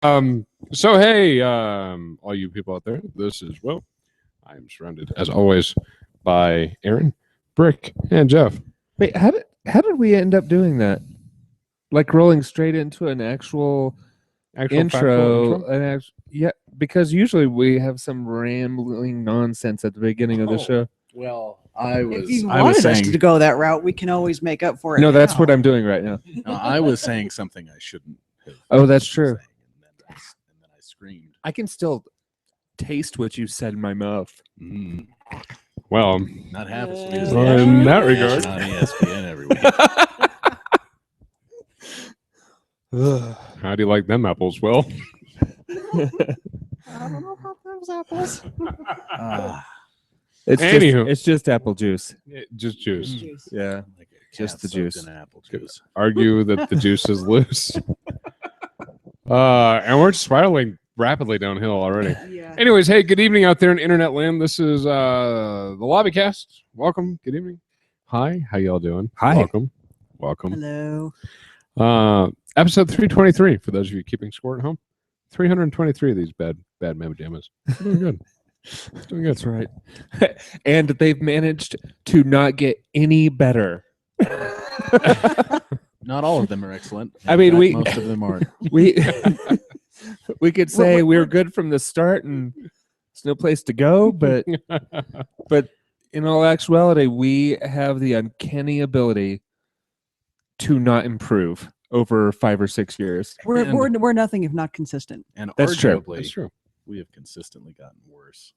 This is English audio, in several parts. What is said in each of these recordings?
So hey, all you people out there, this is Will. I am surrounded, as always, by Erin, Brick, and Geoff. Wait, how did we end up doing that? Like rolling straight into an actual intro? Yeah, because usually we have some rambling nonsense at the beginning of the show. Well, if you wanted us to go that route, we can always make up for it. No, that's what I'm doing right now. No, I was saying something I shouldn't have. Oh, that's true. And then I screamed. I can still taste what you said in my mouth. Well, Not half as sweet as in that regard, on ESPN every week. How do you like them apples, Will? I don't know about those apples. It's just apple juice. Just juice. Yeah, Like a just cat the soaked juice. in apple juice. Argue that the juice is loose. And we're spiraling rapidly downhill already. Yeah. Anyways, hey, good evening out there in internet land. This is the Lobbycast. Welcome. Good evening. Hi. How y'all doing? Hi. Welcome. Hello. Episode 323 for those of you keeping score at home. 323 of these bad mamma jammas. Doing good. Doing good. That's right. And they've managed to not get any better. Not all of them are excellent. I mean, most of them aren't. We could say we were good from the start and there's no place to go, but in all actuality, we have the uncanny ability to not improve over 5 or 6 years. We're nothing if not consistent. And That's true. arguably, That's true. we have consistently gotten worse.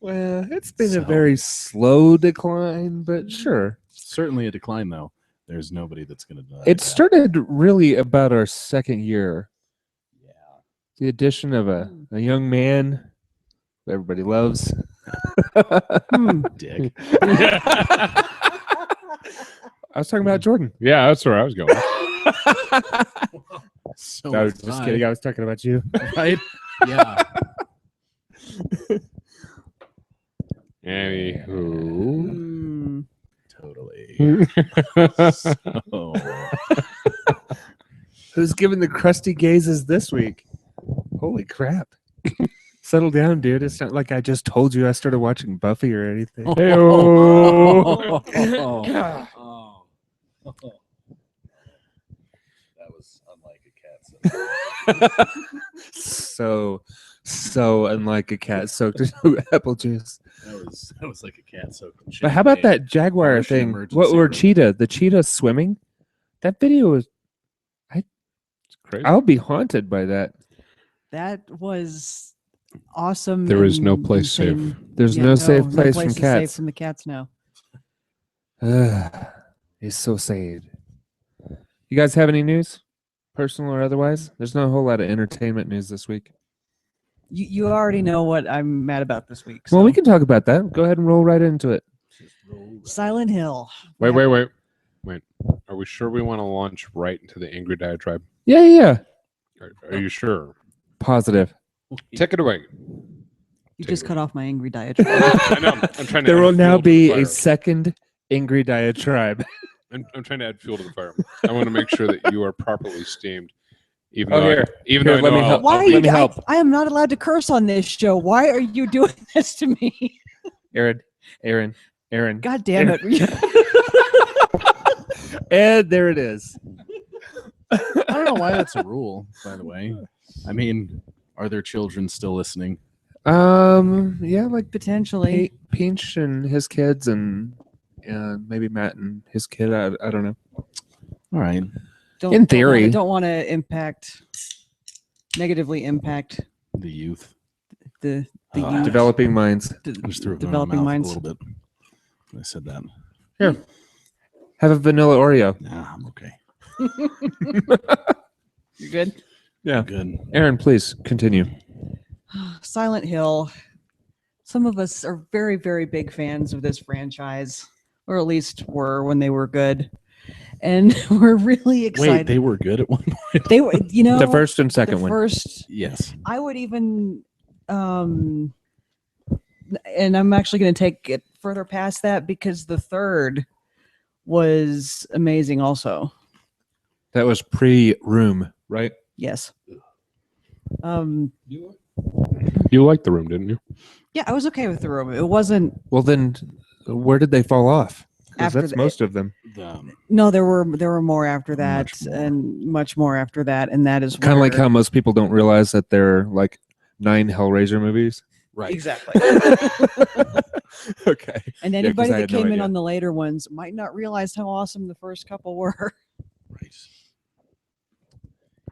Well, it's been a very slow decline, but sure. Certainly a decline, though. There's nobody that's going to deny It that. started really about our second year. Yeah. The addition of a young man who everybody loves. Dick. I was talking about Jordan. Yeah, that's where I was going. So I was was just I. kidding. I was talking about you. Right? Yeah. Anywho. Totally. So, Who's giving the crusty gazes this week? Holy crap. Settle down, dude. It's not like I just told you I started watching Buffy or anything. Hey-o. That was unlike a cat. So unlike a cat soaked in apple juice. That was like a cat soaked in But how about champagne. that jaguar Russian thing? emergency What were room. cheetah? The cheetah swimming? That video was. It's crazy. I'll be haunted by that. That was awesome. There is no and place safe. insane. There's Yeah, no safe no place place from is safe cats. from the cats now. It's so sad. You guys have any news, personal or otherwise? There's not a whole lot of entertainment news this week. You already know what I'm mad about this week. Well, so. we can talk about that. Go ahead and roll right into it. Silent Hill. Wait. Are we sure we want to launch right into the angry diatribe? Yeah. Are you sure? Positive. Take it away. You just cut off my angry diatribe. I know. I'm trying to There add will now fuel to be the fire. a second angry diatribe. I'm trying to add fuel to the fire. I want to make sure that you are properly steamed. Even Oh, though here. even Here, though I let know me help. Why are Let you? me help. I am not allowed to curse on this show. Why are you doing this to me? Erin. God damn it! And there it is. I don't know why that's a rule, by the way. I mean, are there children still listening? Yeah, like Potentially. Pinch and his kids and maybe Matt and his kid. I don't know. All right. In theory. don't want to negatively impact The youth. the Ah. Developing minds. I just threw it in my developing mouth minds. a little bit. When I said that. Here. Have a vanilla Oreo. Nah, I'm okay. You good? Yeah. Good. Erin, please continue. Silent Hill. Some of us are very, very big fans of this franchise, or at least were when they were good, and we're really excited. Wait, they were good at one point? They were, The first and the second one. first. Yes. I would even, and I'm actually going to take it further past that because the third was amazing also. That was pre-Room, right? Yes. You liked The Room, didn't you? Yeah, I was okay with The Room. It wasn't Well, then where did they fall off? Because After that's the- most of them. no. There were more after that, Much more. and much more after that, and that is Kind of like where- how most people don't realize that there are like 9 Hellraiser movies. Right. exactly. Okay. And 'cause anybody I that had no came in idea. on the later ones might not realize how awesome the first couple were. Right.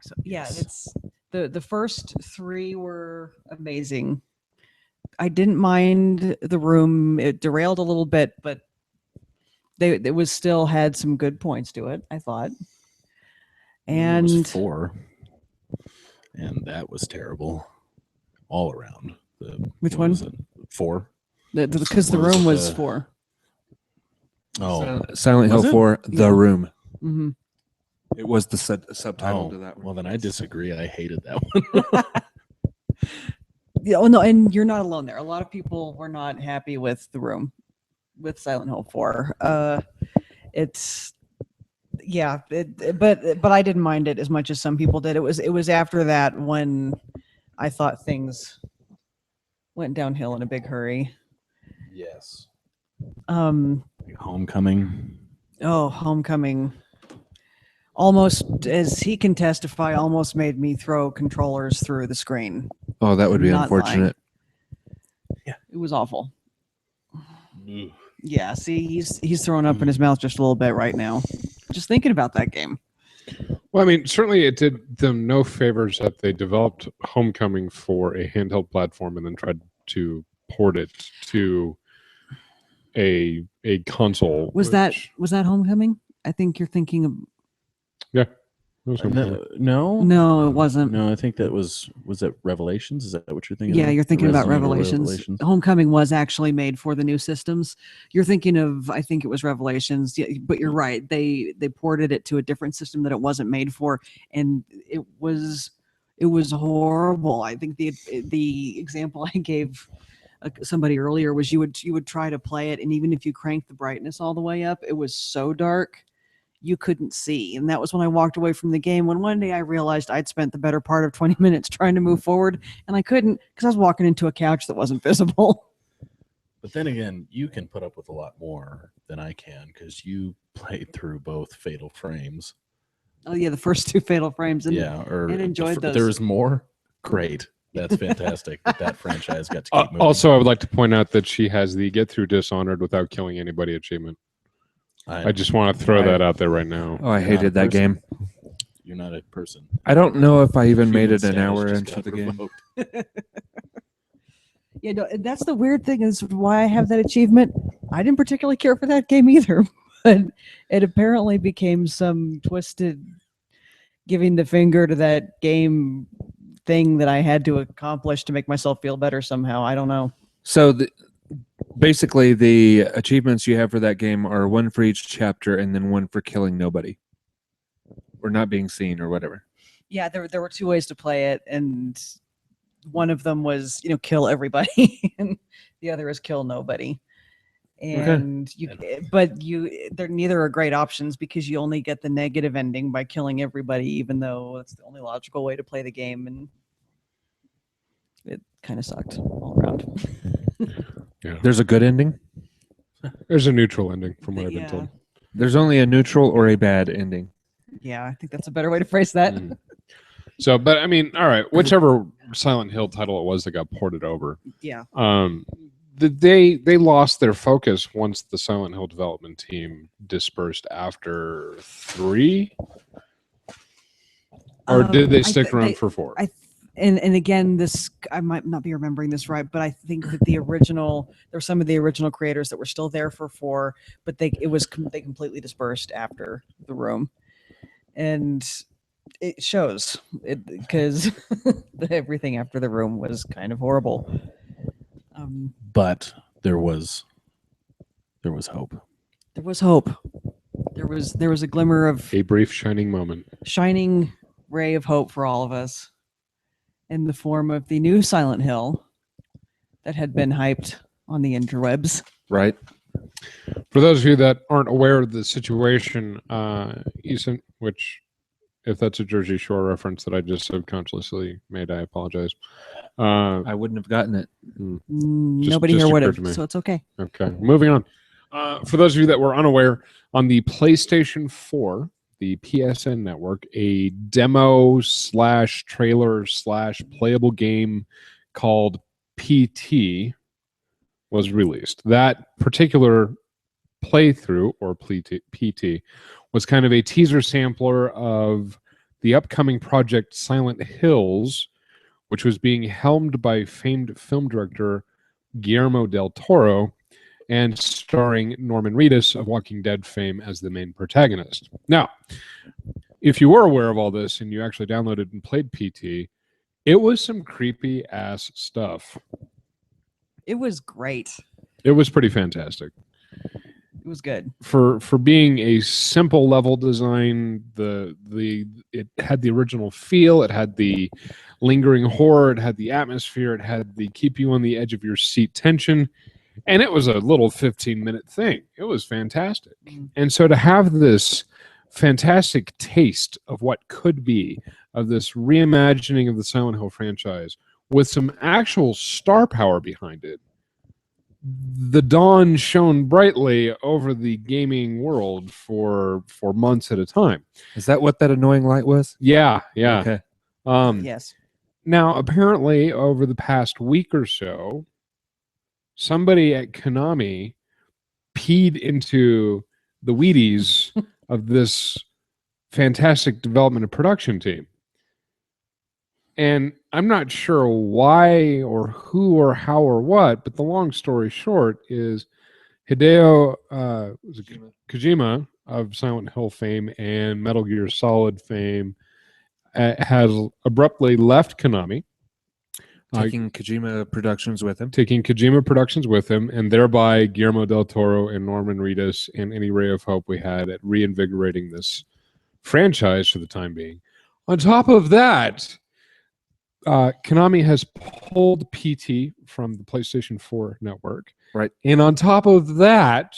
So yeah, Yes. it's the first 3 were amazing. I didn't mind The Room. It derailed a little bit, but it was still had some good points to it, I thought. There was And 4, and that was terrible all around. Which what one? was it? 4. because The What was Room it, was the- 4. Oh, Silent Was Hill it? 4, The Yeah. Room. Mm-hmm. It was the subtitle to that one. well, then I disagree. I hated that one. Yeah, oh no, and you're not alone there. A lot of people were not happy with The Room, with Silent Hill 4. It's yeah, but I didn't mind it as much as some people did. It was after that when I thought things went downhill in a big hurry. Yes. Um, Homecoming. Homecoming. Almost, as he can testify, almost made me throw controllers through the screen. Oh, that would be Not unfortunate. It was awful. Ugh. Yeah, see, he's throwing up in his mouth just a little bit right now. Just thinking about that game. Well, I mean, certainly it did them no favors that they developed Homecoming for a handheld platform and then tried to port it to a console. Was that Homecoming? I think you're thinking of. No. No, it wasn't. No, I think that was it Revelations? Is that what you're thinking? Yeah, of? you're thinking The about Resident Evil Revelations. Homecoming was actually made for the new systems. You're thinking of, I think it was Revelations, yeah, but you're right. They ported it to a different system that it wasn't made for, and it was horrible. I think the example I gave somebody earlier was you would try to play it, and even if you cranked the brightness all the way up, it was so dark you couldn't see. And that was when I walked away from the game, when one day I realized I'd spent the better part of 20 minutes trying to move forward, and I couldn't because I was walking into a couch that wasn't visible. But then again, you can put up with a lot more than I can because you played through both Fatal Frames. Oh yeah, the first 2 Fatal Frames. And and enjoyed those. There was more. Great. That's fantastic. that franchise got to keep moving. Also, I would like to point out that she has the get through Dishonored without killing anybody achievement. I just want to throw that out there right now. Oh, I You're not hated a that person. game. You're not a person. I don't know if I even made it Human an status hour just into got the game. revoked. Yeah, no, that's the weird thing is why I have that achievement. I didn't particularly care for that game either, but it apparently became some twisted giving the finger to that game thing that I had to accomplish to make myself feel better somehow. I don't know. So basically, the achievements you have for that game are 1 for each chapter and then 1 for killing nobody or not being seen or whatever. Yeah, there were 2 ways to play it, and one of them was kill everybody, and the other is kill nobody. And they're neither are great options because you only get the negative ending by killing everybody, even though it's the only logical way to play the game, and it kind of sucked all around. There's a good ending. There's a neutral ending from what I've been Yeah. told. There's only a neutral or a bad ending. Yeah, I think that's a better way to phrase that. Mm. So, but I mean, all right, whichever Silent Hill title it was that got ported over, Yeah. they lost their focus once the Silent Hill development team dispersed after 3, or did they stick around for 4? And again, this I might not be remembering this right, but I think that there were some of the original creators that were still there for 4, but they completely dispersed after The Room, and it shows because everything after The Room was kind of horrible. But there was hope. There was hope. There was a glimmer of A brief shining moment. shining ray of hope for all of us in the form of the new Silent Hill that had been hyped on the interwebs. Right. For those of you that aren't aware of the situation, Eason, which If that's a Jersey Shore reference that I just subconsciously made, I apologize. I wouldn't have gotten it. Nobody just here would occurred have, to me. so it's okay. Okay, moving on. For those of you that were unaware, on the PlayStation 4, the PSN network, a demo / trailer / playable game called PT was released. That particular playthrough, or PT, was kind of a teaser sampler of the upcoming project Silent Hills, which was being helmed by famed film director Guillermo del Toro and starring Norman Reedus of Walking Dead fame as the main protagonist. Now, if you were aware of all this and you actually downloaded and played PT, it was some creepy ass stuff. It was great. It was pretty fantastic. It was good. For being a simple level design, it had the original feel, it had the lingering horror, it had the atmosphere, it had the keep you on the edge of your seat tension, and it was a little 15-minute thing. It was fantastic. And so to have this fantastic taste of what could be, of this reimagining of the Silent Hill franchise with some actual star power behind it, the dawn shone brightly over the gaming world for months at a time. Is that what that annoying light was? Yeah. Okay. Yes. Now, apparently, over the past week or so, somebody at Konami peed into the Wheaties of this fantastic development and production team. And I'm not sure why or who or how or what, but the long story short is Hideo Kojima of Silent Hill fame and Metal Gear Solid fame has abruptly left Konami. Taking Kojima Productions with him. And thereby Guillermo del Toro and Norman Reedus and any ray of hope we had at reinvigorating this franchise for the time being. On top of that, Konami has pulled PT from the PlayStation 4 network. Right. And on top of that,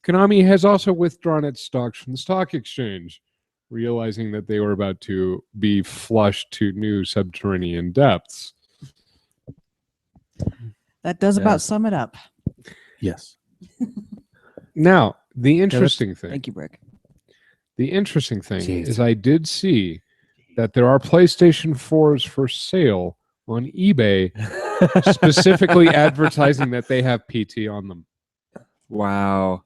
Konami has also withdrawn its stocks from the stock exchange, realizing that they were about to be flushed to new subterranean depths. That does about sum it up. Yes. Now, the interesting thing. Thank you, Brick. The interesting thing Jeez. is I did see that there are PlayStation 4s for sale on eBay, specifically advertising that they have PT on them. Wow.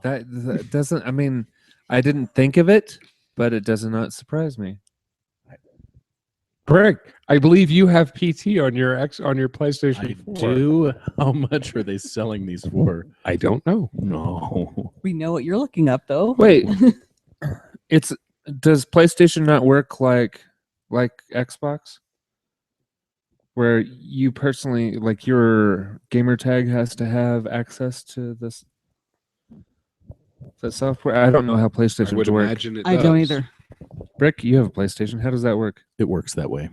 That doesn't, I mean, I didn't think of it, but it does not surprise me. Brick, I believe you have PT on your PlayStation I 4. do. How much are they selling these for? I don't know. No. We know what you're looking up, though. Wait, does PlayStation not work like Xbox? Where you personally, like your gamer tag has to have access to this that software? I don't know how I PlayStation would work. imagine it I does. don't either. Brick, you have a PlayStation. How does that work? It works that way.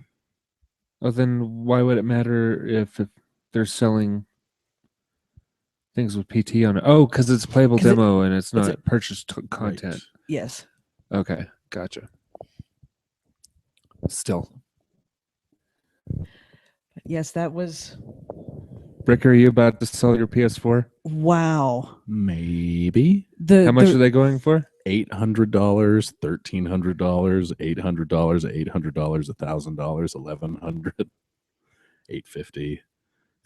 Oh, then why would it matter if they're selling things with PT on it? Oh, because it's a playable 'Cause demo and it's not a- purchased content. Right. Yes. Okay, gotcha. Still, Yes, that was Brick, are you about to sell your PS4? wow. Maybe How much are they going for? $800, $1,300, $800, $800, $1,000, $1,100, $850,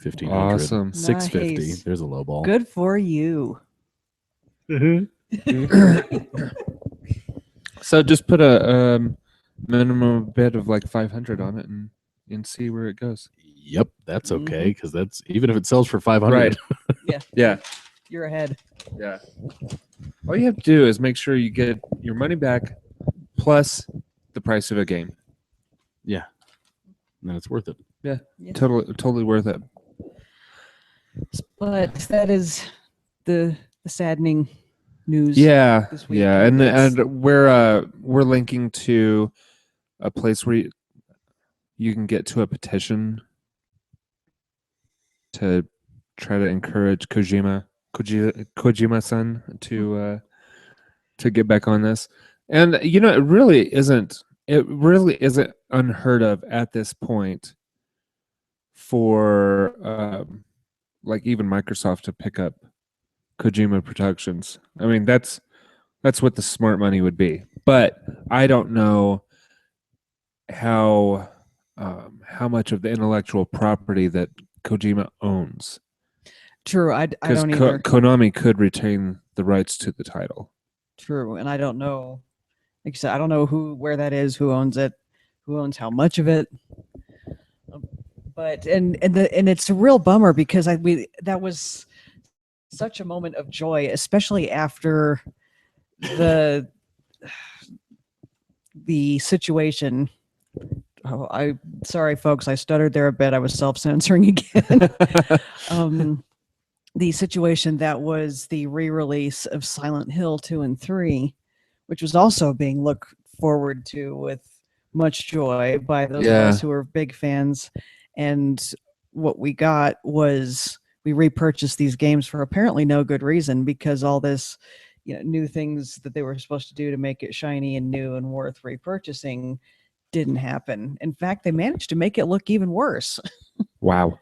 $1,500, Awesome. $650. Nice. There's a low ball. Good for you. So just put a minimum bid of like 500 on it and see where it goes. Yep, that's okay because that's even if it sells for 500. Right. Yeah. You're ahead. Yeah. All you have to do is make sure you get your money back plus the price of a game. Yeah, then it's worth it. Yeah. Totally worth it. But that is the saddening news. Yeah. this week. Yeah, and It's- we're linking to a place where you can get to a petition to try to encourage Kojima-san to get back on this. And it really isn't unheard of at this point for like even Microsoft to pick up Kojima Productions. I mean, that's what the smart money would be. But I don't know how much of the intellectual property that Kojima owns. True, I don't either. Konami could retain the rights to the title. True, and I don't know. Like I said, I don't know where that is, who owns it, who owns how much of it. But and it's a real bummer because that was such a moment of joy, especially after the situation. Oh, sorry, folks, I stuttered there a bit. I was self-censoring again. The situation that was the re-release of Silent Hill 2 and 3, which was also being looked forward to with much joy by those of us who were big fans. And what we got was we repurchased these games for apparently no good reason, because all this, new things that they were supposed to do to make it shiny and new and worth repurchasing didn't happen. In fact, they managed to make it look even worse. Wow.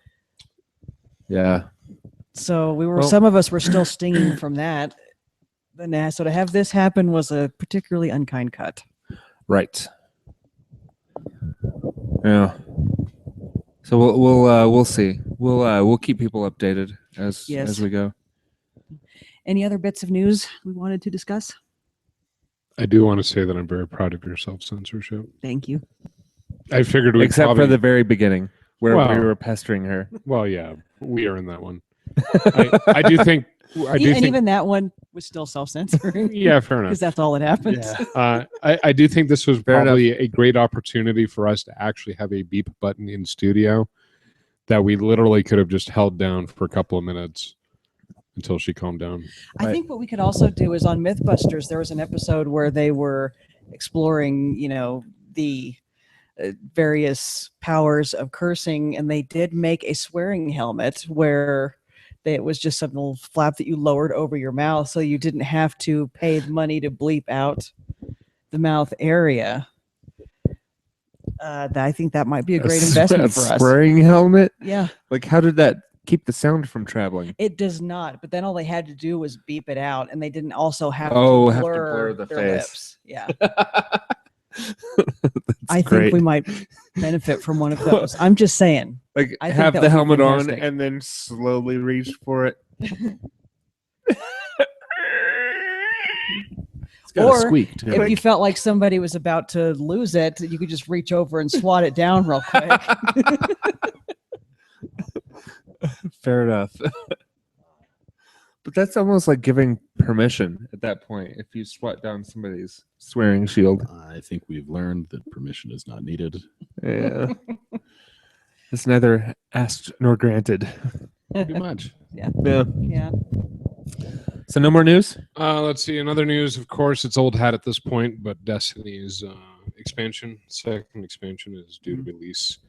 Yeah. So some of us were still stinging from that. So to have this happen was a particularly unkind cut. Right. Yeah. So we'll see. We'll keep people updated as we go. Any other bits of news we wanted to discuss? I do want to say that I'm very proud of your self-censorship. Thank you. I figured we except for the very beginning where we were pestering her. Well, yeah, we are in that one. I do think. Even that one was still self-censoring. Yeah, fair enough. Because that's all that happened. Yeah. I do think this was probably a great opportunity for us to actually have a beep button in studio that we literally could have just held down for a couple of minutes until she calmed down. I think what we could also do is on Mythbusters, there was an episode where they were exploring, the various powers of cursing, and they did make a swearing helmet where it was just some little flap that you lowered over your mouth, so you didn't have to pay the money to bleep out the mouth area. I think that might be a great investment for us. Swearing helmet? Yeah. Like, how did that keep the sound from traveling? It does not, but then all they had to do was beep it out, and they didn't also have to blur the their face. lips. Yeah. I think we might benefit from one of those. I'm just saying. Like, I have think the that would be helmet on fantastic. and then slowly reach for it. It's got Or a squeak too. if you felt like somebody was about to lose it, you could just reach over and swat it down real quick. Fair enough. But that's almost like giving permission at that point if you swat down somebody's swearing shield. I think we've learned that permission is not needed. Yeah. It's neither asked nor granted. Too much. Yeah. Yeah. So no more news? Let's see. Another news, of course, it's old hat at this point, but Destiny's second expansion is due to release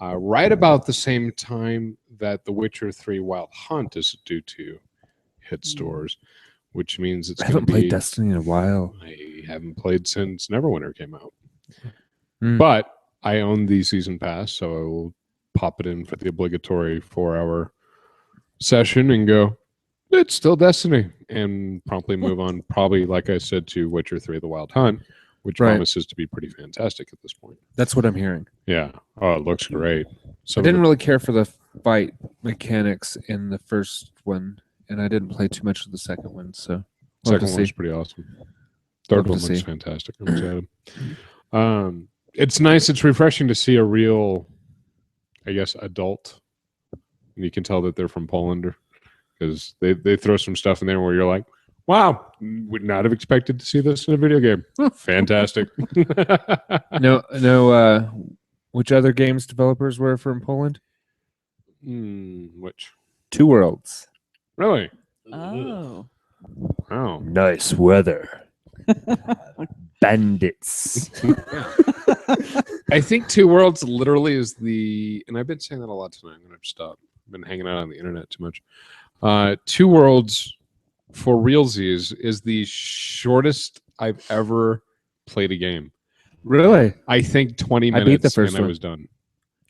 right about the same time that The Witcher 3 Wild Hunt is due to hit stores, which means it's I going to haven't be... played Destiny in a while. I haven't played since Neverwinter came out. Mm. But I own the season pass, so I will pop it in for the obligatory 4-hour session and go, it's still Destiny, and promptly move on, probably, like I said, to Witcher 3 The Wild Hunt, which promises to be pretty fantastic at this point. That's what I'm hearing. Yeah. Oh, it looks great. I didn't really care for the fight mechanics in the first one, and I didn't play too much of the second one, so second one's pretty awesome. Third one Love to looks see. fantastic. I'm excited. It's nice. It's refreshing to see a real, I guess, adult. And you can tell that they're from Poland, because they throw some stuff in there where you're like, wow, would not have expected to see this in a video game. Fantastic. No. Which other games developers were from Poland? Which? Two Worlds. Really? Oh. Wow. Nice weather. Bandits. I think Two Worlds literally is and I've been saying that a lot tonight. I'm going to stop. I've been hanging out on the internet too much. Two Worlds for realsies, is the shortest I've ever played a game. Really? I think 20 I minutes beat the first and I one. was done.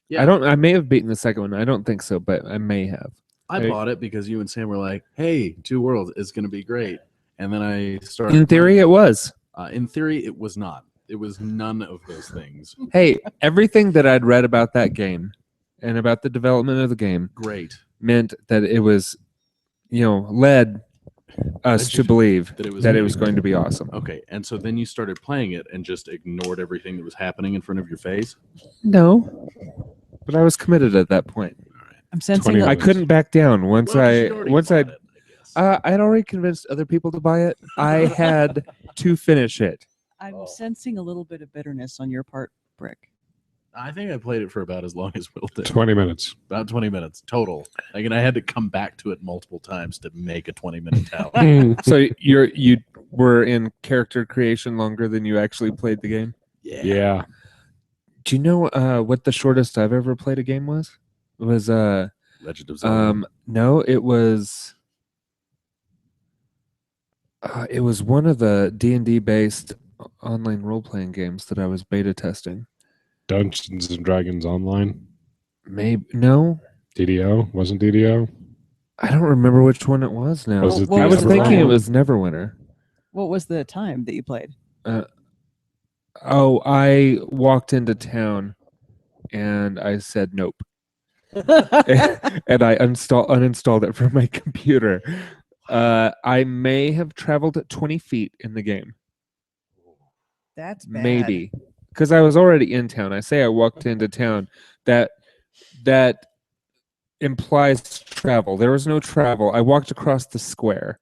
Yeah. I may have beaten the second one. I don't think so, but I may have. I bought it because you and Sam were like, "Hey, Two Worlds is going to be great," and then I started. In theory, it was. In theory, it was not. It was none of those things. Hey, everything that I'd read about that game and about the development of the game Great. meant that it was, led us to believe that it was going to be awesome. Okay, and so then you started playing it and just ignored everything that was happening in front of your face. No, but I was committed at that point. I'm sensing 20 a, I minutes. couldn't back down once Well, 'cause you'd already bought it, I guess. I'd already convinced other people to buy it. I had to finish it. I'm sensing a little bit of bitterness on your part, Brick. I think I played it for about as long as Will did. 20 minutes. About 20 minutes total. Like, and I had to come back to it multiple times to make a 20-minute tally. So you were in character creation longer than you actually played the game. Yeah. Do you know what the shortest I've ever played a game was? It was Legend of Zelda. no, it was one of the D&D based online role playing games that I was beta testing. Dungeons and Dragons Online. Maybe no, DDO? Wasn't DDO? I don't remember which one it was now. Was it Well, I was the thinking it time? was Neverwinter. What was the time that you played? I walked into town and I said nope. And I uninstalled it from my computer. I may have traveled 20 feet in the game. That's bad. Maybe. Because I was already in town. I say I walked into town. That implies travel. There was no travel. I walked across the square.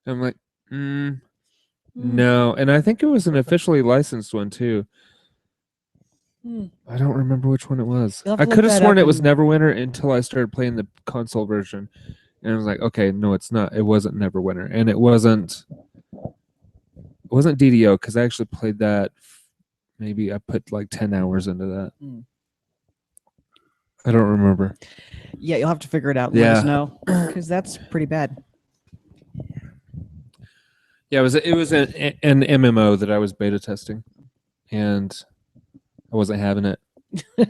I'm like, no. And I think it was an officially licensed one too. I don't remember which one it was. You'll have to I look could have that sworn up it was and- Neverwinter until I started playing the console version. And I was like, okay, no, it's not. It wasn't Neverwinter. And it wasn't DDO because I actually played that. Maybe I put like 10 hours into that. I don't remember. Yeah, you'll have to figure it out and let us Yeah. know because that's pretty bad. Yeah, it was an MMO that I was beta testing, and I wasn't having it. He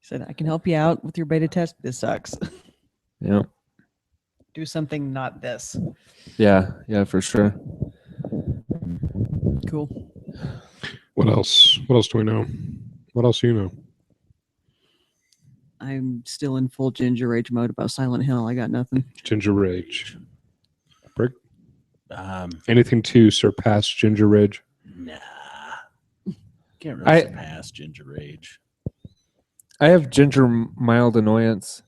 said, I can help you out with your beta test. This sucks. Yeah, Do something not this. yeah, for sure. Cool. What else? What else do we know? What else do you know? I'm still in full ginger rage mode about Silent Hill. I got nothing. Ginger Rage. Brick? Um, Anything to surpass Ginger Rage? nah. Can't really surpass Ginger Rage. I have ginger mild annoyance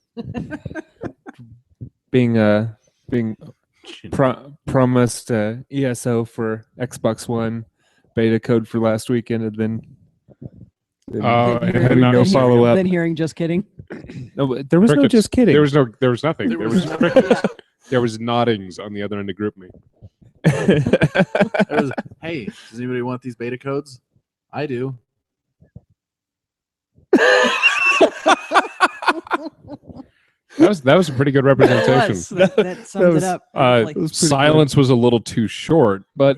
being promised ESO for Xbox One beta code for last weekend, and then Oh, Then and hearing- then not no then follow up. Then hearing just kidding. No, there was no Crickets. just kidding. There was nothing. There was no- crickets. There was noddings on the other end of group me. There was, hey, does anybody want these beta codes? I do. That was a pretty good representation. That sums was- it up. Uh, Like, was pretty silence was a little too short, but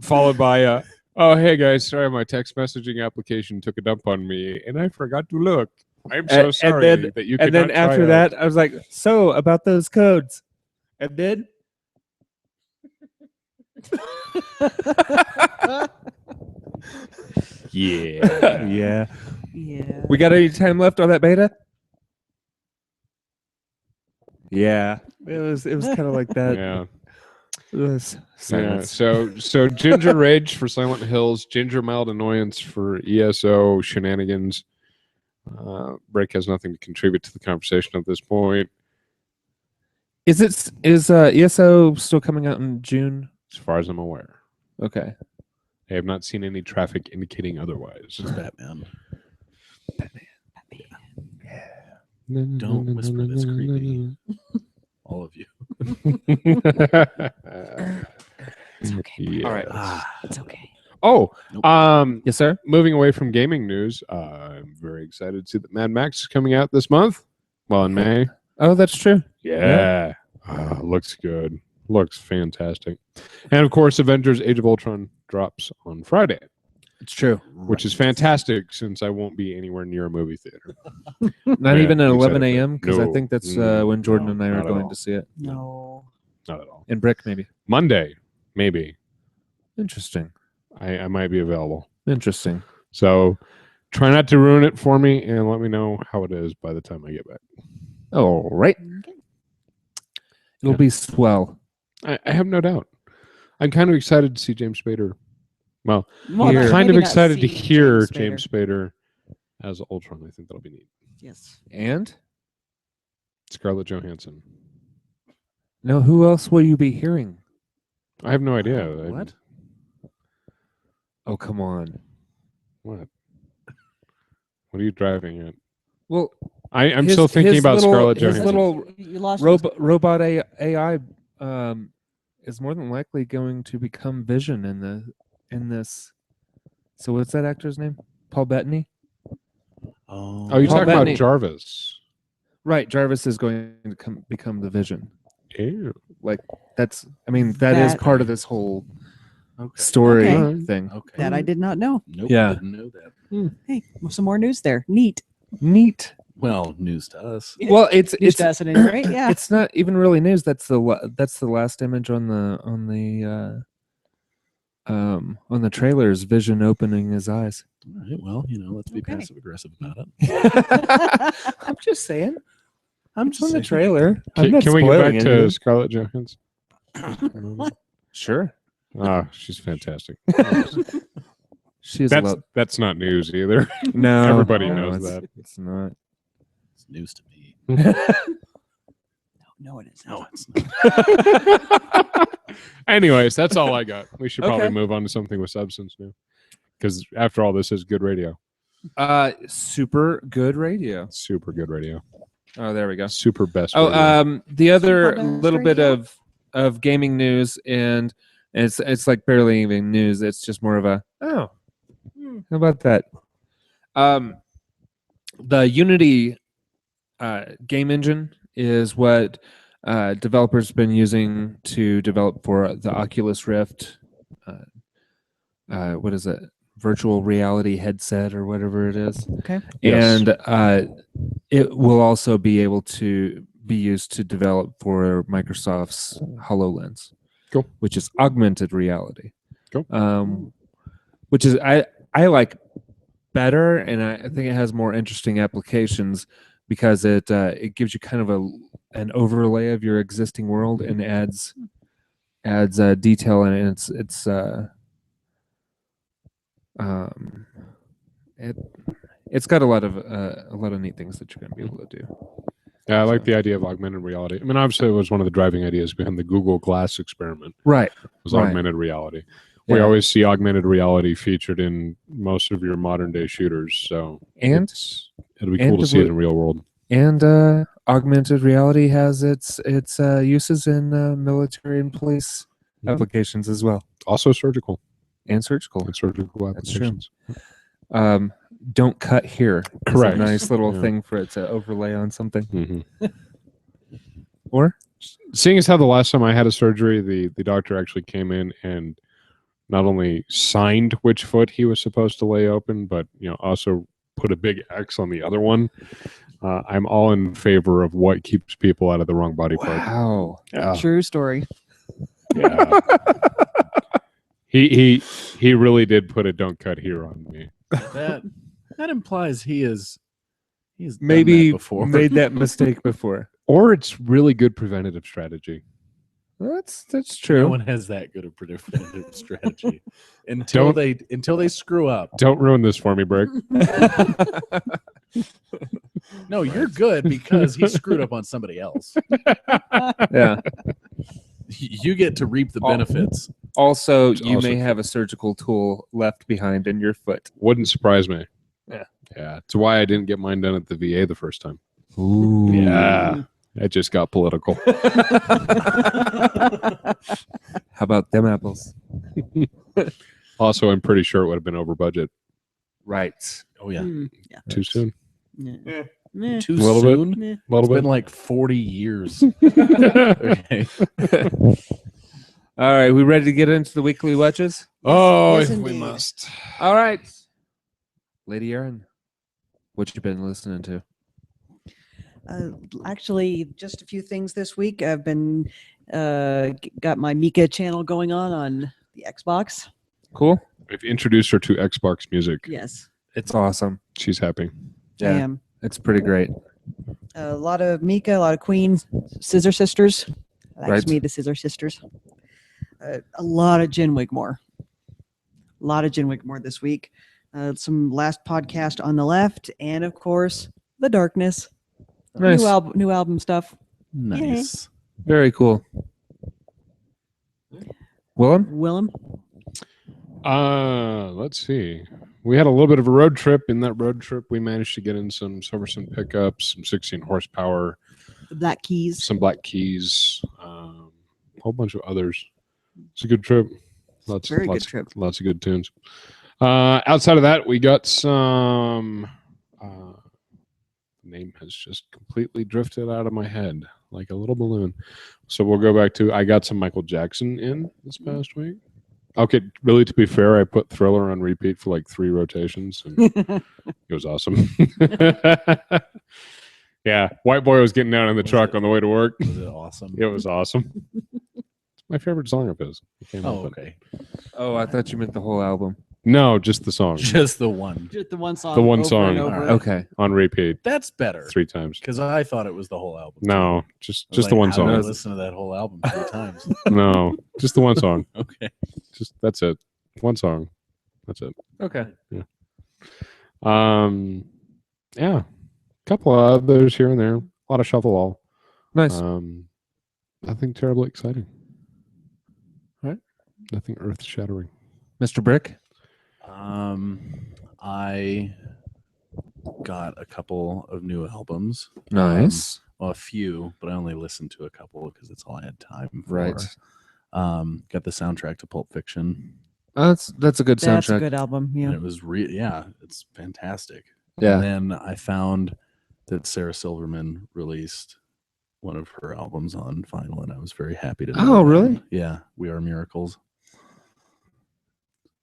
followed by oh hey guys, sorry my text messaging application took a dump on me and I forgot to look. I'm so And sorry then- that you. and then could not try after out." that, I was like, so about those codes. And then yeah, yeah. yeah. We got any time left on that beta? Yeah. It was kind of like that. yeah. It was Yeah, silence. so Ginger Rage for Silent Hills, Ginger Mild Annoyance for ESO shenanigans. Break has nothing to contribute to the conversation at this point, Is ESO still coming out in June? as far as I'm aware. Okay. I have not seen any traffic indicating otherwise. It's Batman. Don't whisper this creepy. All of you. It's okay. Yes. All right. It's okay. Oh, Nope. Yes, sir. moving away from gaming news, I'm very excited to see that Mad Max is coming out this month. Well, in May. Oh, that's true. Yeah. Looks good. Looks fantastic. And of course, Avengers Age of Ultron drops on Friday, It's true. which is fantastic since I won't be anywhere near a movie theater. Not Yeah, even at I'm 11 excited for a.m. it. because I No. think that's when Jordan No, and I are not at going all. to see it. No. Not at all. In Brick, maybe. Monday, maybe. Interesting. I might be available. Interesting. So try not to ruin it for me and let me know how it is by the time I get back. All right. It'll be swell. I have no doubt. I'm kind of excited to see James Spader. Well, Well, I'm Here. kind of maybe not excited to see hear James Spader. James Spader as Ultron. I think that'll be neat. Yes. And? Scarlett Johansson. No, who else will you be hearing? I have no idea. What? Oh, come on. What? What are you driving at? Well, I'm his- still thinking his about little- Scarlett his Johansson. little You lost robot AI is more than likely going to become Vision in this. So what's that actor's name? Paul Bettany? Oh, Oh, you're Paul talking about Bettany. Jarvis. Right, Jarvis is going to become the Vision. Ew. Like that is That- part of this whole okay. story Okay. thing. Okay. that I did not know. Nope, Yeah. didn't know that. Hey, some more news there. Neat. Neat. Well, news to us. Well, it's Fascinating, right? Yeah. it's not even really news. That's the last image on the trailers. Vision opening his eyes. All right. Well, let's be Okay. passive aggressive about it. I'm just saying. I'm It's on just the saying. trailer. I'm not Can we get back spoiling to anything. Scarlett Johansson? Sure. She's fantastic. She's That's not news either. no. everybody no, knows it's- that. It's not. It's news to me. No, it isn't. No, it's not. Anyways, that's all I got. We should probably Okay. move on to something with substance now, because after all, this is good radio. Super good radio. Super good radio. Oh, there we go. Super best. Oh, radio. the other Super best little bit radio. of gaming news, and it's like barely even news. It's just more of a how about that? The Unity game engine is what developers have been using to develop for the Oculus Rift. What is it? Virtual reality headset or whatever it is. Okay. Yes. And it will also be able to be used to develop for Microsoft's HoloLens. Cool. Which is augmented reality. Cool. Which is I like better, and I think it has more interesting applications because it gives you kind of an overlay of your existing world and adds detail, and it's got a lot of neat things that you're going to be able to do. Yeah, I like the idea of augmented reality. I mean, obviously, it was one of the driving ideas behind the Google Glass experiment. Right. Was Right. augmented reality. We Yeah. always see augmented reality featured in most of your modern day shooters. So And it'll be and cool to see the- it in real world. And augmented reality has its uses in military and police Mhm. applications as well, Also surgical and surgical. and surgical That's true. applications. Don't cut here. It's Correct. A nice little Yeah. thing for it to overlay on something. Mhm. Or Seeing as how the last time I had a surgery, the doctor actually came in and not only signed which foot he was supposed to lay open, but also put a big X on the other one. I'm all in favor of what keeps people out of the wrong body part. wow. Yeah. True story. Yeah. He really did put a "don't cut here" on me. That implies he's done Maybe that before. made that mistake before. Or it's really good preventative strategy. That's No true. one has that good a preventative strategy until they screw up. Don't ruin this for me, Brick. No, you're good because he screwed up on somebody else. Yeah. You get to reap the benefits. Also, It's you also may true. have a surgical tool left behind in your foot. Wouldn't surprise me. Yeah. Yeah. It's why I didn't get mine done at the VA the first time. Ooh. Yeah. It just got political. How about them apples? Also, I'm pretty sure it would have been over budget Right. Oh yeah. too soon. Yeah. Too Little bit. soon? Meh. A little It's bit. been like 40 years. Okay. All right, we ready to get into the weekly watches? Oh, Yes, if we indeed. must. All right, Lady Erin, what you been listening to? Actually, just a few things this week. I've been got my Mika channel going on the Xbox. Cool. I've introduced her to Xbox music. Yes, It's awesome. She's happy. I Yeah, am. it's pretty great. A lot of Mika, a lot of Queen, Scissor Sisters. Likes Right. me, the Scissor Sisters. A lot of Jen Wigmore. A lot of Jen Wigmore this week. Some last podcast on the left, and of course, The Darkness. Nice. New album stuff. Nice. Very cool. Willem? Willem. Let's see. We had a little bit of a road trip. In that road trip, we managed to get in some Silverson pickups, some 16 horsepower, The Black Keys. some Black Keys, a whole bunch of others. It's a good trip. Very good trip. Lots of good tunes. Outside of that, we got some. Name has just completely drifted out of my head like a little balloon. So we'll go back to. I got some Michael Jackson in this past week. Okay, really, to be fair, I put Thriller on repeat for like 3 rotations, and it was awesome. Yeah, White Boy was getting down in the truck on the way to work. Was it awesome? It was awesome. It's my favorite song of his. I can't Oh, help it. okay. Oh, I thought you meant the whole album. No, just the song Just the one. Just the one song. The one over song. and over. All right. Okay. on repeat That's better. 3 times. Because I thought it was the whole album. No, just I was the like, one how did I song. listen to that whole album 3 times. No, just the one song. Okay. Just that's it. One song. That's it. Okay. Yeah, a couple of others here and there. A lot of shuffle all. Nice. Nothing terribly exciting. Right. Nothing earth shattering. Mr. Brick? I got a couple of new albums. Nice. Well, a few, but I only listened to a couple because it's all I had time for. Right. Got the soundtrack to Pulp Fiction. That's a good That's a soundtrack. good album. And Yeah. it was it's fantastic. Yeah. And then I found that Sarah Silverman released one of her albums on vinyl, and I was very happy to know Oh, that. really? Yeah. We Are Miracles.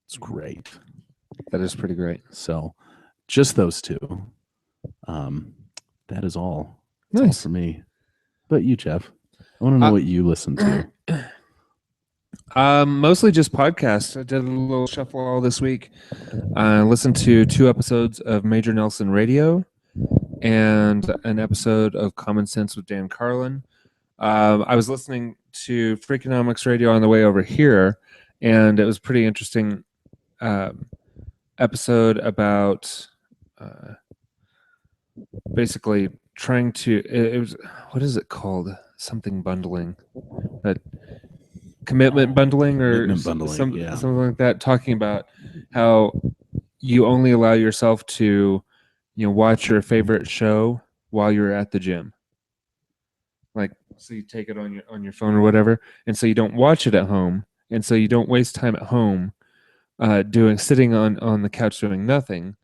It's great. That is pretty great. So just those 2. That is all. That's all Nice. for me. But you, Geoff, I want to know what you listen to. Mostly just podcasts. I did a little shuffle all this week. I listened to 2 episodes of Major Nelson Radio and an episode of Common Sense with Dan Carlin. I was listening to Freakonomics Radio on the way over here, and it was pretty interesting episode about basically trying to. It was, what is it called? Something bundling. Commitment bundling or Commitment bundling, yeah. something like that, talking about how you only allow yourself to watch your favorite show while you're at the gym, like, so you take it on your phone or whatever, and so you don't watch it at home, and so you don't waste time at home sitting on the couch doing nothing,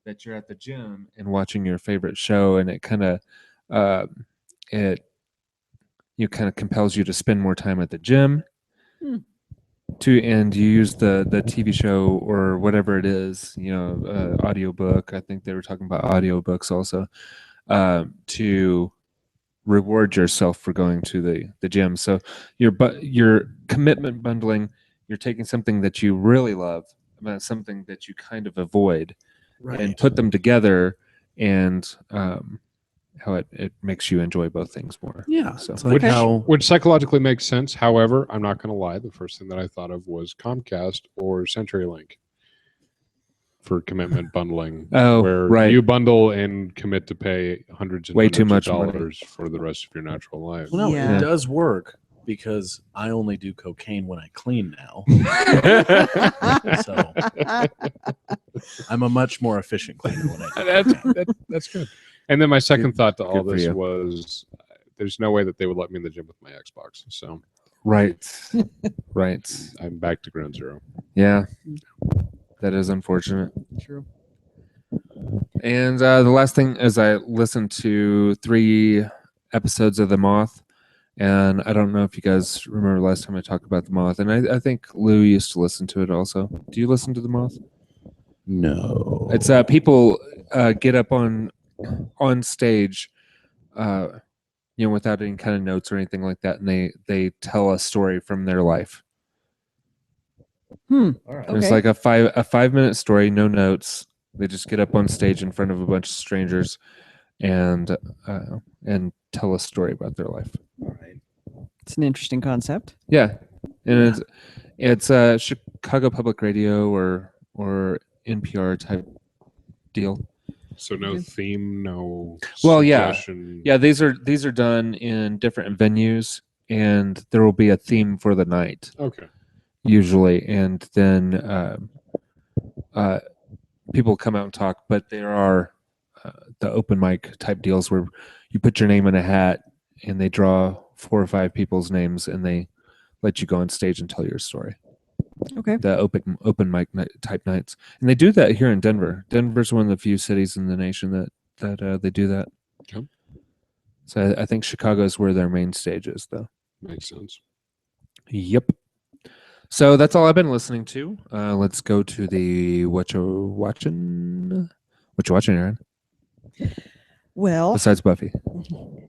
that you're at the gym and watching your favorite show, and it kind of compels you to spend more time at the gym. And you use the TV show or whatever it is, audiobook. I think they were talking about audiobooks also, to reward yourself for going to the gym. So your commitment bundling, you're taking something that you really love, about something that you kind of avoid, and put them together, and how it makes you enjoy both things more. Yeah. So It's like Which psychologically makes sense. However, I'm not going to lie. The first thing that I thought of was Comcast or CenturyLink for commitment bundling. Oh, where right. you bundle and commit to pay hundreds and Way hundreds too of much money. dollars for the rest of your natural life. Well, no, Yeah. it does work because I only do cocaine when I clean now. So I'm a much more efficient cleaner when I do cocaine. That's good. And then my second thought to all good for this you. was there's no way that they would let me in the gym with my Xbox. So Right. Right. I'm back to ground zero. Yeah. That is unfortunate. True. And the last thing is I listened to 3 episodes of The Moth. And I don't know if you guys remember last time I talked about The Moth. And I think Lou used to listen to it also. Do you listen to The Moth? No. It's people get up on stage, without any kind of notes or anything like that. And they tell a story from their life. All right. It's like a 5-minute story, no notes. They just get up on stage in front of a bunch of strangers and tell a story about their life. All right. It's an interesting concept. Yeah, and it's Chicago Public Radio or NPR type deal. So no theme, no. Well, yeah. suggestion. Yeah, these are done in different venues, and there will be a theme for the night. Okay. Usually, and then people come out and talk, but there are the open mic type deals where you put your name in a hat and they draw 4 or 5 people's names and they let you go on stage and tell your story. Okay. The open mic type nights, and they do that here in Denver. Denver's one of the few cities in the nation that they do that. Okay. So I think Chicago is where their main stage is, though. Makes sense. Yep. So that's all I've been listening to. Let's go to the what you watching. What you watching, Erin? Well, Besides Buffy.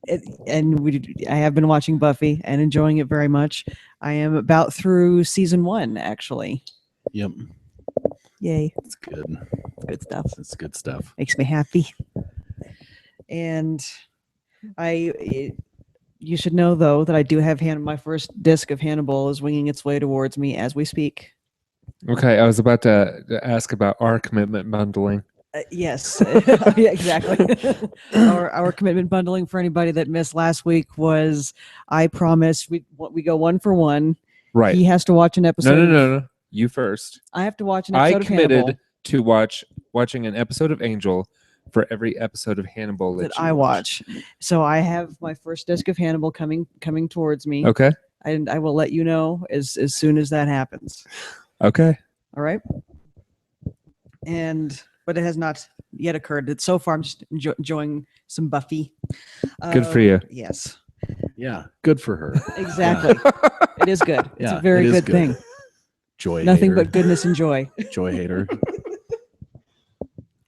I have been watching Buffy and enjoying it very much. I am about through season 1, actually. Yep. Yay. It's good. Good stuff. It's good stuff. Makes me happy. And you should know, though, that I do have my first disc of Hannibal is winging its way towards me as we speak. Okay, I was about to ask about our commitment bundling. Yes, yeah, exactly. Our commitment bundling for anybody that missed last week was I promised we go 1 for 1. Right. He has to watch an episode. No. You first. I have to watch an episode I committed of Hannibal to watching an episode of Angel for every episode of Hannibal that I watch. So I have my first disc of Hannibal coming towards me. Okay. And I will let you know as soon as that happens. Okay. All right. But it has not yet occurred. So far, I'm just enjoying some Buffy. Good for you. Yes. Yeah. Good for her. Exactly. It is good. It's Yeah, a very it is good thing. Joy. Nothing hater. but goodness and joy. Joy hater. Why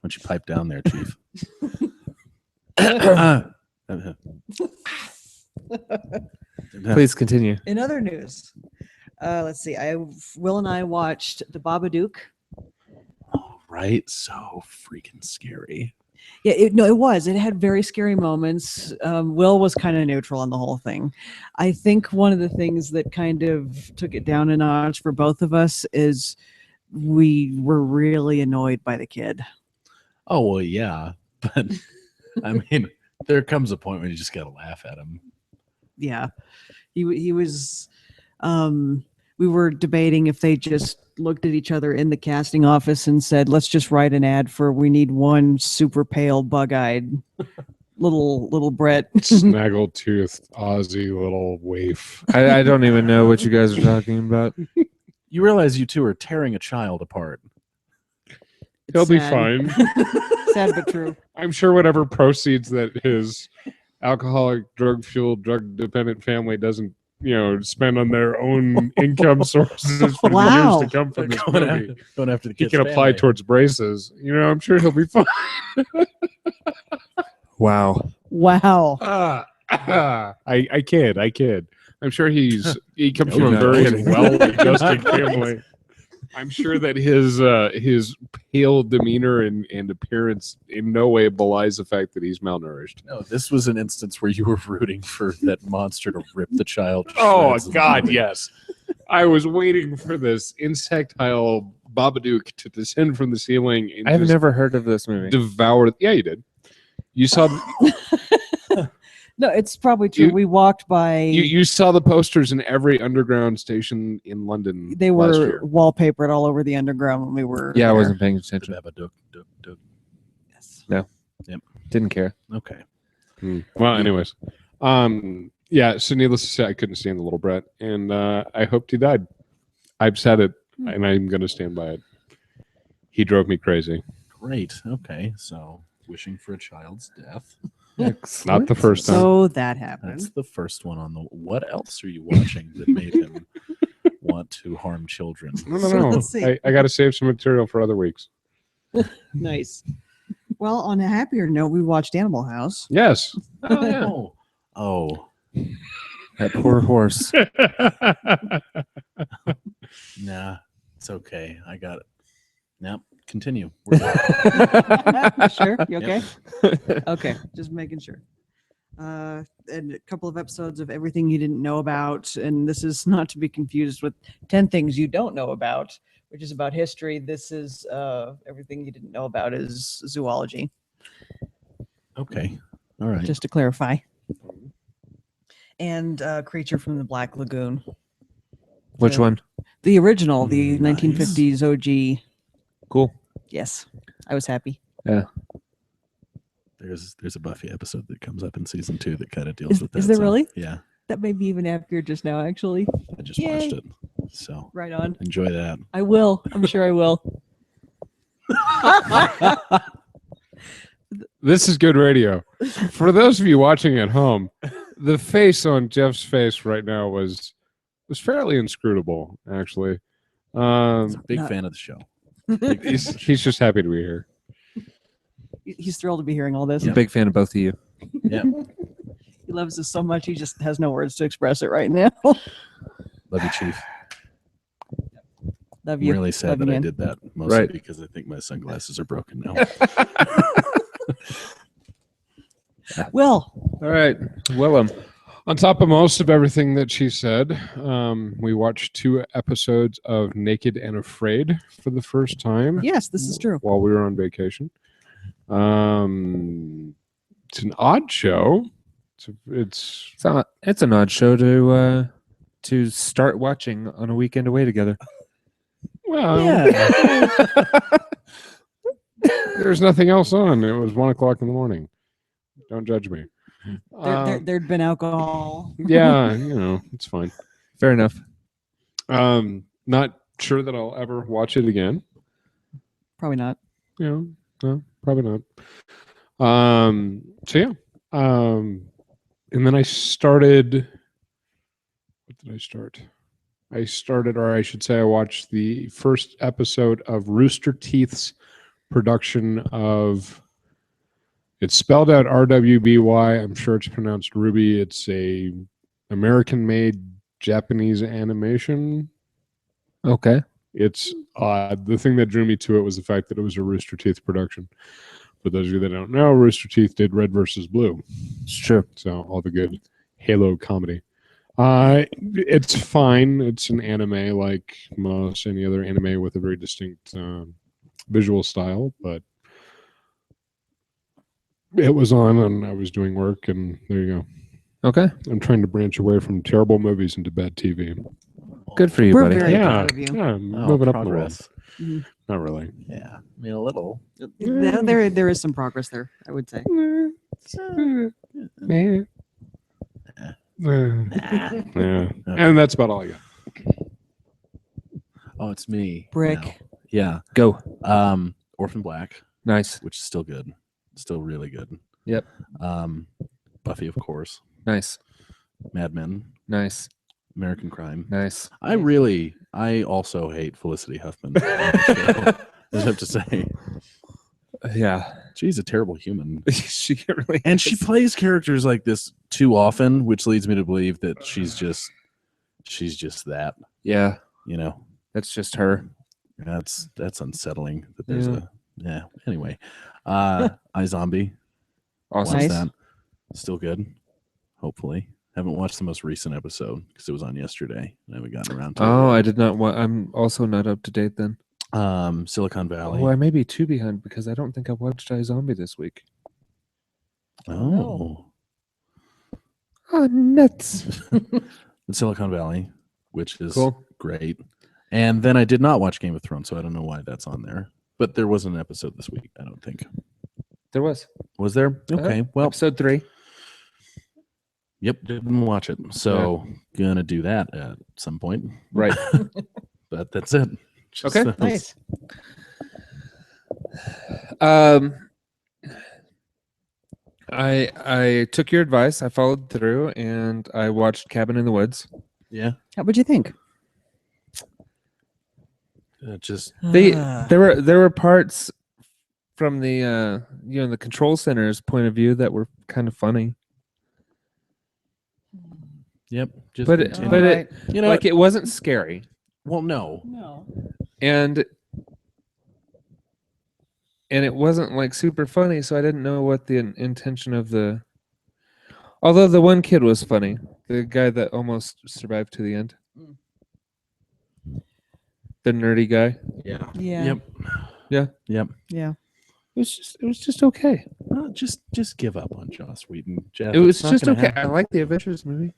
don't you pipe down there, Chief? Please continue. In other news, let's see. Will and I watched The Babadook. Right? So freaking scary. Yeah, it was. It had very scary moments. Will was kind of neutral on the whole thing. I think one of the things that kind of took it down a notch for both of us is we were really annoyed by the kid. Oh, well, yeah. But, I mean, there comes a point when you just got to laugh at him. Yeah. He was... we were debating if they just looked at each other in the casting office and said, let's just write an ad for we need one super pale, bug-eyed little Brett. Snaggletooth, Aussie little waif. I don't even know what you guys are talking about. You realize you two are tearing a child apart. He'll be sad. fine. Sad but true. I'm sure whatever proceeds that his alcoholic, drug-fueled, drug-dependent family doesn't, spend on their own income sources for Wow. the years to come from this Going movie. after the He kid's can apply family. towards braces. I'm sure he'll be fine. Wow. Wow. I kid. I'm sure he comes No, from a you're not very kidding. well-adjusted family. I'm sure that his pale demeanor and appearance in no way belies the fact that he's malnourished. No, this was an instance where you were rooting for that monster to rip the child to Oh shreds. God, yes. I was waiting for this insectile Babadook to descend from the ceiling and I've just never heard of this movie. devour. Yeah, you did. You saw. No, it's probably true. We walked by. You saw the posters in every underground station in London. They last were year. wallpapered all over the underground when we were. Yeah, I there. wasn't paying attention. Babadook, dook, dook. Yes. Didn't care. Okay. Well, anyways, yeah. So needless to say, I couldn't stand the little Brett, and I hoped he died. I've said it, and I'm going to stand by it. He drove me crazy. Great. Okay. So wishing for a child's death. Not the first time. So that happened. That's the first one on the. What else are you watching that made him want to harm children? No. Let's see. I got to save some material for other weeks. Nice. Well, on a happier note, we watched Animal House. Yes. Oh, That poor horse. nah, it's okay. I got it. Yep. Continue. We're good. You sure? You Yep. okay? Okay, just making sure. And a couple of episodes of Everything You Didn't Know About, and this is not to be confused with 10 Things You Don't Know About, which is about history. This is Everything You Didn't Know About is zoology, Okay. All right. just to clarify. And Creature from the Black Lagoon. Which So- one? The original, the Nice. 1950s OG. Cool. Yes, I was happy. There's a Buffy episode that comes up in season 2 that kind of deals with that. Is there so, really? Yeah, That made me even happier just now, actually. I just Yay. watched it. So Right on. enjoy that. I will. I'm sure I will. This is good radio. For those of you watching at home, the face on Jeff's face right now was fairly inscrutable, actually. Big Not- fan of the show. He's just happy to be here. He's thrilled to be hearing all this. I'm a big fan of both of you. Yeah. He loves us so much, he just has no words to express it right now. Love you, Chief. Love I'm you. really sad Love you, that I man. did that, mostly Right. because I think my sunglasses are broken now. Will, All right. Willem. On top of most of everything that she said, we watched 2 episodes of Naked and Afraid for the first time yes, this is true. while we were on vacation. It's an odd show. It's It's an odd show to start watching on a weekend away together. well, Yeah. there's nothing else on. It was 1:00 in the morning. Don't judge me. There'd been alcohol. Yeah, it's fine. Fair enough. Not sure that I'll ever watch it again. Probably not. No, probably not. So yeah. And then I started. What did I start? I started, or I should say, I watched the first episode of Rooster Teeth's production of. It's spelled out RWBY. I'm sure it's pronounced Ruby. It's a American-made Japanese animation. Okay. It's odd. The thing that drew me to it was the fact that it was a Rooster Teeth production. For those of you that don't know, Rooster Teeth did Red versus Blue. It's true. So all the good Halo comedy. It's fine. It's an anime like most any other anime with a very distinct visual style, but it was on and I was doing work, and there you go. Okay. I'm trying to branch away from terrible movies into bad TV. Good for you, We're buddy. very Yeah, proud of you. yeah, I'm moving up in the world. progress. Not really. Yeah, I mean a little. There is some progress there, I would say. Yeah. Yeah. And that's about all I got. Oh, it's me. Brick. now. Yeah. Go. Orphan Black, Nice. which is still good. Still really good. Yep. Buffy, of course. Nice. Mad Men. Nice. American Crime. Nice. I also hate Felicity Huffman. I just have to say, Yeah. she's a terrible human. She really And she plays characters like this too often, which leads me to believe that she's just that, Yeah. you know. That's just her. That's unsettling that there's Yeah. Anyway. iZombie. Awesome. Watched Nice. that. Still good. Hopefully. Haven't watched the most recent episode because it was on yesterday. I haven't gotten around to Oh, it. I did not want. I'm also not up to date then. Silicon Valley. Oh, I may be too behind because I don't think I watched iZombie this week. Oh. Oh, nuts. The Silicon Valley, which is Cool. great. And then I did not watch Game of Thrones, so I don't know why that's on there. But there was an episode this week, I don't think. There was. Was there? Okay. Well, Episode 3. yep, didn't watch it. So gonna do that at some point. Right. But that's it. Okay. Nice. I took your advice. I followed through, and I watched Cabin in the Woods. Yeah. How would you think? Just There were parts from the the control center's point of view that were kind of funny. yep. Just But continue. it you know, like it wasn't scary, well, no. and it wasn't like super funny, so I didn't know what the intention of the. Although the one kid was funny, the guy that almost survived to the end, the nerdy guy. Yeah. Yeah. Yep. Yeah. It was just okay. Well, just give up on Joss Whedon, Jeff. It was It's not just gonna okay. happen. I like the Avengers movie.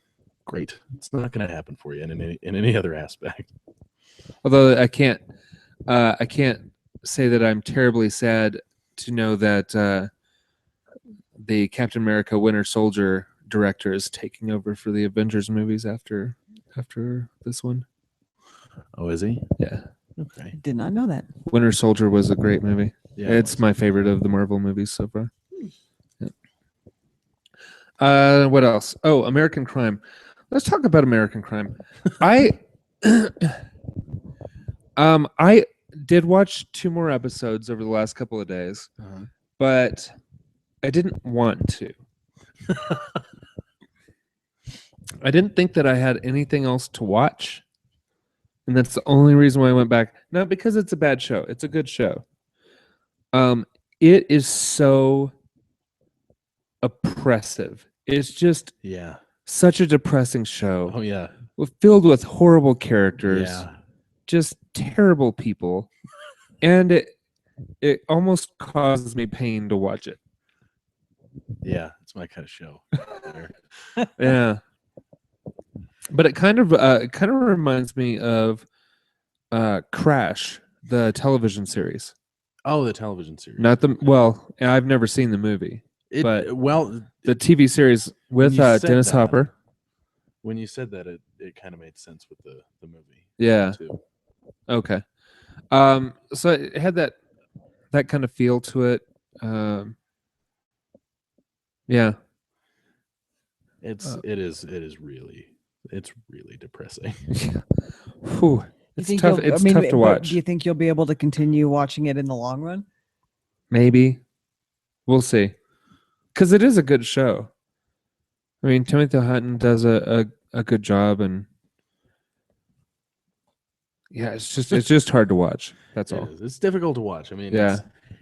Great. It's not going to happen for you in any other aspect. Although I can't say that I'm terribly sad to know that the Captain America Winter Soldier director is taking over for the Avengers movies after this one. Oh, is he? Yeah, Okay. Did not know that. Winter Soldier was a great movie. Yeah. It's my favorite of the Marvel movies so far. Yeah. What else? Oh, American Crime. Let's talk about American Crime. I I did watch 2 more episodes over the last couple of days, but I didn't want to. I didn't think that I had anything else to watch, and that's the only reason why I went back. Not because it's a bad show; it's a good show. It is so oppressive. It's just Yeah. such a depressing show. Oh, yeah. Filled with horrible characters, Yeah. just terrible people, and it almost causes me pain to watch it. Yeah. It's my kind of show. Yeah, but it kind of reminds me of Crash, the television series. Oh, the television series. Not the well, I've never seen the movie, but well, the TV series with you said Dennis that, Hopper. when you said that, it kind of made sense with the movie. Yeah. Too. Okay. So it had that kind of feel to it. Yeah. It's really depressing. Whew. It's tough. It's tough to watch. Do you think you'll be able to continue watching it in the long run? Maybe. We'll see. Because it is a good show. I mean, Timothy Hutton does a good job, and yeah, it's just hard to watch. That's all. It's difficult to watch. I mean, Yeah.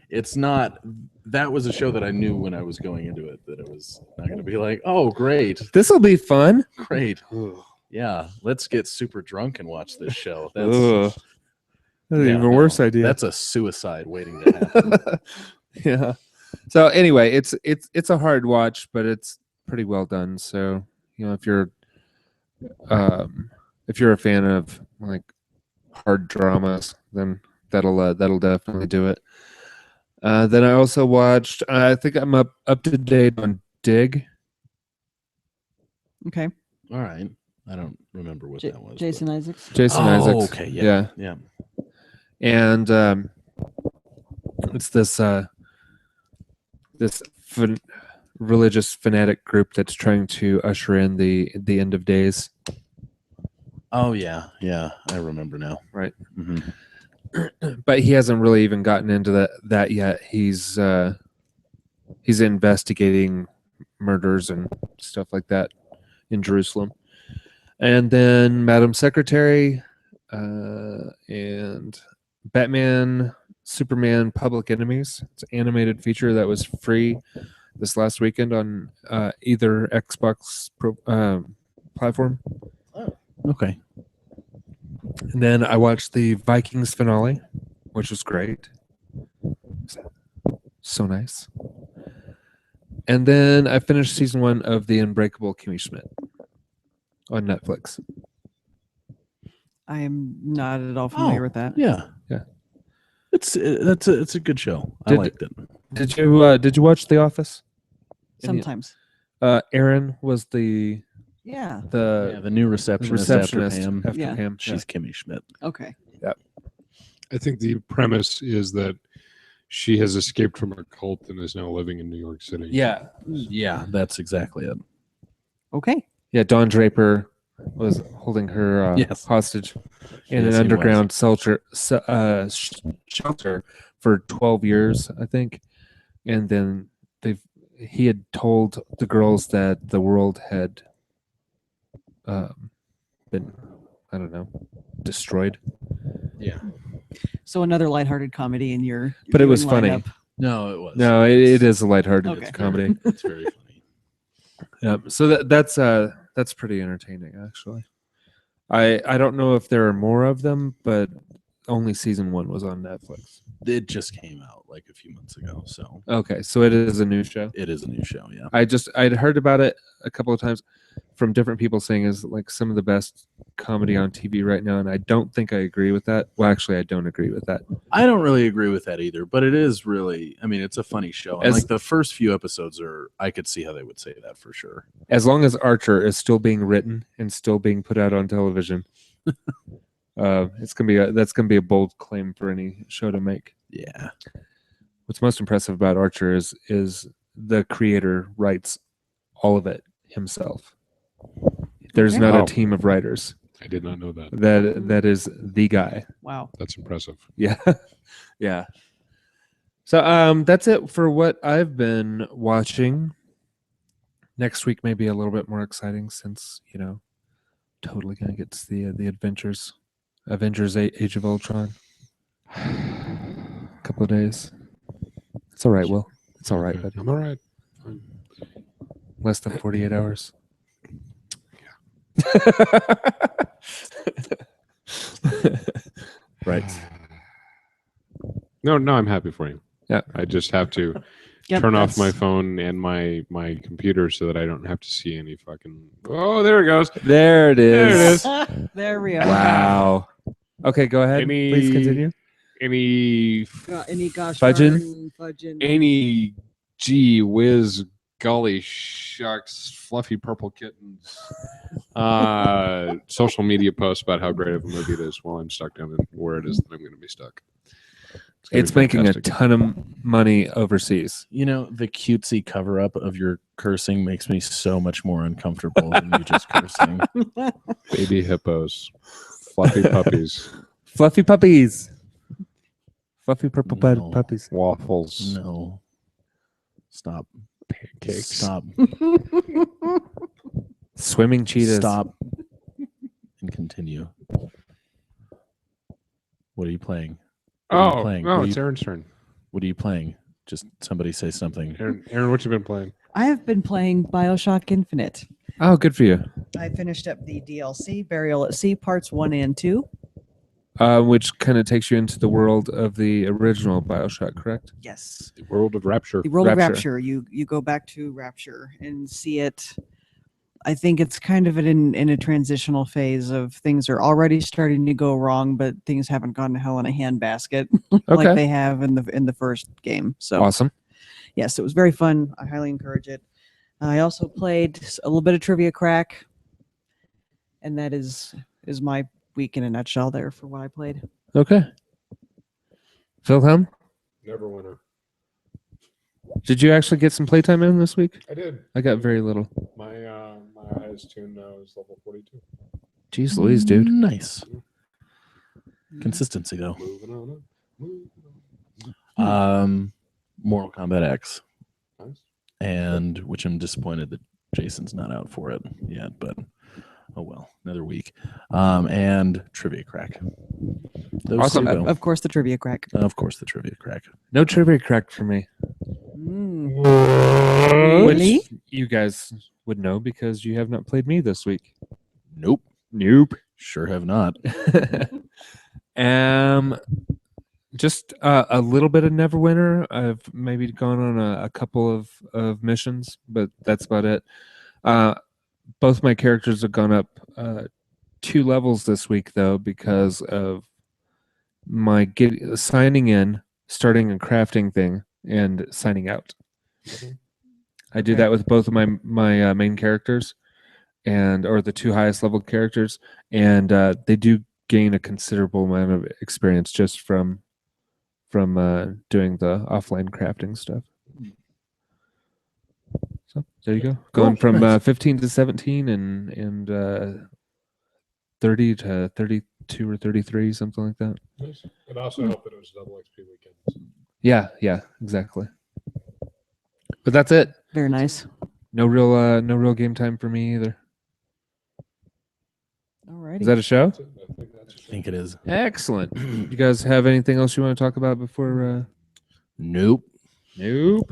it's not. That was a show that I knew when I was going into it that it was not going to be like, oh, great, This will be fun. great. Yeah, let's get super drunk and watch this show. Ugh. That's That's an yeah, even no, worse idea. That's a suicide waiting to happen. Yeah. So anyway, it's a hard watch, but it's pretty well done. So if you're a fan of like hard dramas, then that'll definitely do it. Then I also watched. I think I'm up to date on Dig. Okay. All right, I don't remember what that was. Jason Isaacs. Jason but... Isaacs. Okay. Yeah. And it's this religious fanatic group that's trying to usher in the end of days. Oh yeah. I remember now. Right. Mm-hmm. But he hasn't really even gotten into that yet. He's investigating murders and stuff like that in Jerusalem. And then Madam Secretary and Batman, Superman, Public Enemies. It's an animated feature that was free this last weekend on either Xbox platform. Okay. And then I watched the Vikings finale, which was great. So nice. And then I finished season 1 of The Unbreakable Kimmy Schmidt on Netflix. I am not at all familiar with that. Yeah. It's a good show. I liked it. Did you watch The Office? Sometimes. Erin was the Yeah. The new receptionist after Pam. Yeah. Pam. She's Kimmy Schmidt. Okay. I think the premise is that she has escaped from a cult and is now living in New York City. Yeah, that's exactly it. Okay. Yeah, Don Draper was holding her Yes. hostage in Yes, an he underground shelter for 12 years, I think. And then he had told the girls that the world had been, I don't know, destroyed. Yeah. So another lighthearted comedy in your But it was viewing funny. lineup. No, it was. No, it is a lighthearted Okay. comedy. It's very funny. Yeah, so that's pretty entertaining, actually. I don't know if there are more of them, but only season 1 was on Netflix. It just came out like a few months ago, so Okay, so it is a new show. it is a new show. Yeah. I'd heard about it a couple of times from different people saying is like some of the best comedy on TV right now, and I don't think I agree with that. Well, actually, I don't agree with that. I don't really agree with that either, but it is really. I mean, it's a funny show, and As- like the first few episodes are. I could see how they would say that for sure. As long as Archer is still being written and still being put out on television, that's gonna be a bold claim for any show to make. Yeah. What's most impressive about Archer is the creator writes all of it himself. There's Okay. not Wow. a team of writers. I did not know that. That is the guy. Wow. That's impressive. Yeah. Yeah. So that's it for what I've been watching. Next week may be a little bit more exciting since, totally gonna get to the Avengers Age of Ultron. A couple of days. It's all right, Will. It's all right, Okay, buddy. I'm all right. Less than 48 hours. Right. No, I'm happy for you. Yeah. I just have to Yep, turn off my that's- phone and my computer so that I don't have to see any fucking. Oh, there it goes. There it There it is. is. There we are. Wow. Okay, go ahead. Any- Please continue. Any Any gosh Fudging? darn fudging. any gee whiz golly shucks fluffy purple kittens social media posts about how great of a movie it is while I'm stuck down in where it is that I'm going to be stuck. gonna It's be making a fantastic. ton of money overseas. The cutesy cover up of your cursing makes me so much more uncomfortable than you just cursing. Baby hippos, fluffy puppies, Fluffy puppies. Fluffy purple No. puppies. waffles, No. Stop. pancakes. Stop. Swimming cheetahs. Stop. And continue. What are you playing? What are you Oh, playing? no, What are it's you- Erin's turn. What are you playing? Just somebody say something. Erin, what you been playing? I have been playing BioShock Infinite. Oh, good for you. I finished up the DLC, Burial at Sea, parts 1 and 2. Which kind of takes you into the world of the original BioShock, correct? Yes. The World of Rapture. The world of Rapture. Rapture. You go back to Rapture and see it. I think it's kind of in a transitional phase of things are already starting to go wrong, but things haven't gone to hell in a handbasket like Okay. they have in the first game. So Awesome. yes, it was very fun. I highly encourage it. I also played a little bit of Trivia Crack, and that is my week in a nutshell there for what I played. Okay. Wilhelm, Never winner. did you actually get some playtime in this week? I did. I got very little. My highest tune now is level 42. Jeez Louise, dude. Nice. Consistency though. Moving on up. Moving on. Mortal Kombat X, Nice. and which I'm disappointed that Jason's not out for it yet, but oh well, another week. And Trivia Crack. Those Awesome. two, though. Of course, the Trivia Crack. Of course, the Trivia Crack. No trivia crack for me. Mm. Which Really? you guys would know because you have not played me this week. Nope. Nope. Sure have not. Just a little bit of Neverwinter. I've maybe gone on a couple of missions, but that's about it. Both my characters have gone up 2 levels this week, though, because of my signing in, starting a crafting thing, and signing out. I do Okay. that with both of my main characters, or the 2 highest level characters, and they do gain a considerable amount of experience just from from doing the offline crafting stuff. So there you go. Going from 15 to 17 and 30 to 32 or 33, something like that. Nice. It also helped that it was double XP weekends. Yeah, exactly. But that's it. Very nice. No real game time for me either. Alrighty. Is that a show? I think it is. Excellent. You guys have anything else you want to talk about before? Nope. Nope.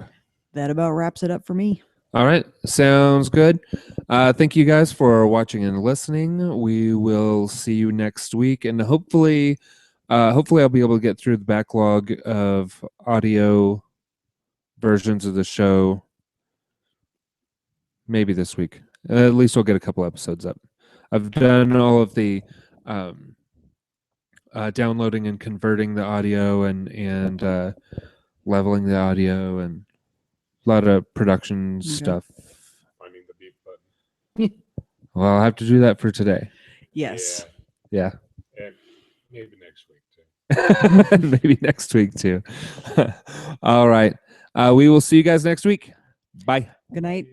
That about wraps it up for me. All right. Sounds good. Thank you guys for watching and listening. We will see you next week, and hopefully I'll be able to get through the backlog of audio versions of the show maybe this week. At least we'll get a couple episodes up. I've done all of the downloading and converting the audio and leveling the audio and a lot of production stuff. Finding the beep button. Well, I'll have to do that for today. Yes. Yeah. And maybe next week too. Maybe next week too. All right. We will see you guys next week. Bye. Good night.